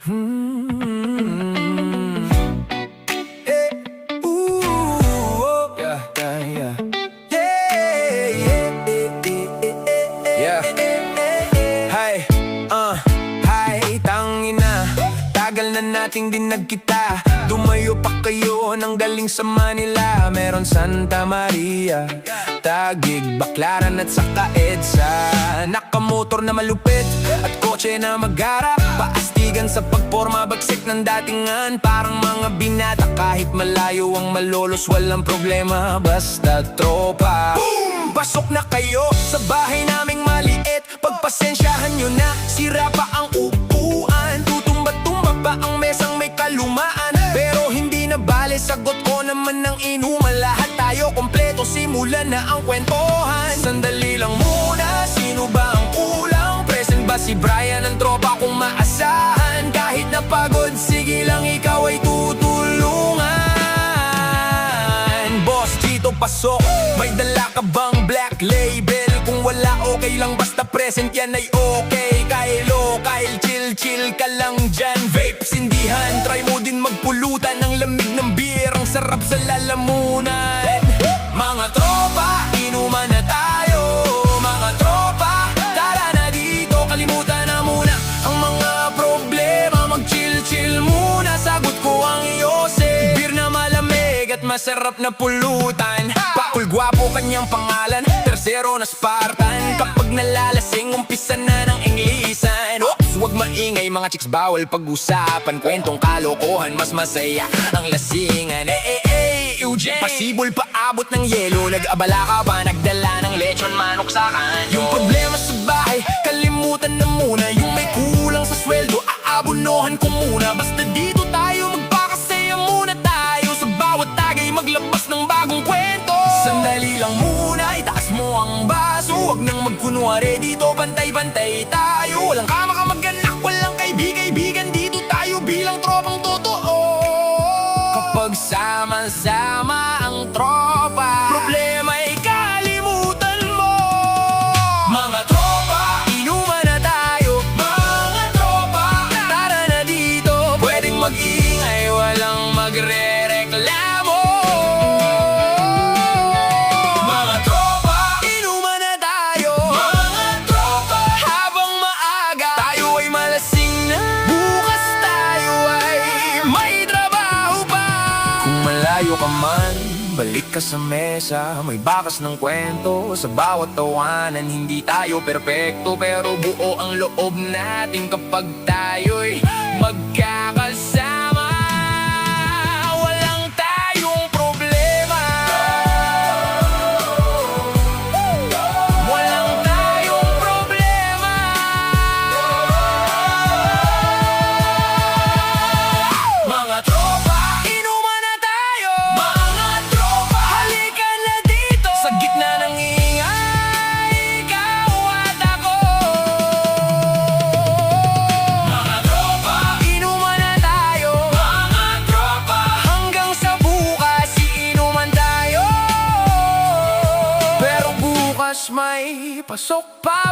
Hmm. Eh, ooh, oh. Yeah, yeah, yeah. Yeah, yeah, yeah, yeah. Hi, tangina. Tagal na nating din nagkita. Dumayo pa kayo nang galing sa Manila. Meron Santa Maria, Taguig, Baclaran at saka EDSA. Nakamotor na malupit at kotse na magara. Paastigan sa pagporma, bagsik ng datingan. Parang mga binata kahit malayo ang malolos. Walang problema, basta tropa. Boom! Pasok na kayo sa bahay naming maliit. Pagpasensyahan nyo na, sira pa ang upuan. Tutumba-tumba pa ang mesang may kalumaan. Pero hindi na bale, sagot ko naman ng inuman. Lahat tayo kompleto, simulan na ang kwentuhan. Sandali lang muna, sino ba ang kulang? Present ba si Brian, ang tropa kong maasahan? Kahit napagod, sige lang ikaw ay tutulungan. Boss Chito, pasok, may dala ka bang black label? Kung wala, okay lang, basta present yan ay okay. Kyle, chill ka lang dyan. Vape, sindihan, try mo din magpulutan ng lamig ng beer. Ang sarap sa lalamunan. Mga tropa, inuman na tayo. Mga tropa, tara na dito. Kalimutan na muna ang mga problema. Mag-chill muna, sagot ko ang Yose. Beer na malamig at masarap na pulutan. Pakul gwapo kanyang pangalan, tersero na Spartan. Kapag nalalasing, umpisa na ng Englisan. Oops, wag maingay, mga chicks bawal pag-usapan. Kwentong kalokohan, mas masaya ang lasingan. Eugene, pasibol paabot ng yelo. Nag-abala ka ba, nagdala ng lechon manok sa kanyo? Yung problema sa bahay, kalimutan na muna. Yung may kulang sa sweldo, aabunohan ko muna. Basta dito tayo, magpakasaya muna tayo. Sa bawat tagay, maglabas ng bagong kwento. Sandali lang muna, itaas mo ang baso. Huwag nang magkunwari, dito bantay-bantay tayo. Walang kamag-anak, walang kaibigan. Dito tayo bilang tropang totoo. Kapag sama-sama ang tropa, problema ay kalimutan mo. Mga tropa, inuman na tayo. Mga tropa, tara na dito. Pwedeng mag-ingay, walang magre-reklamo. Mga tropa, inuman na tayo. Mga tropa, habang maaga, tayo ay malasing na. Bukas tayo ay may trabaho pa. Kung malayo ka man, balik ka sa mesa. May bakas ng kwento sa bawat tawanan. Hindi tayo perpekto, pero buo ang loob natin kapag tayo'y magkakasama. Walang tayong problema. Walang tayong problema. Mga tropa, inuman na tayo. Mga tropa, halika na dito. Sa gitna ng ingay, ikaw at ako. Mga tropa, inuman na tayo. Mga tropa, hanggang sa bukas, iinuman tayo. Pero bukas may pasok pa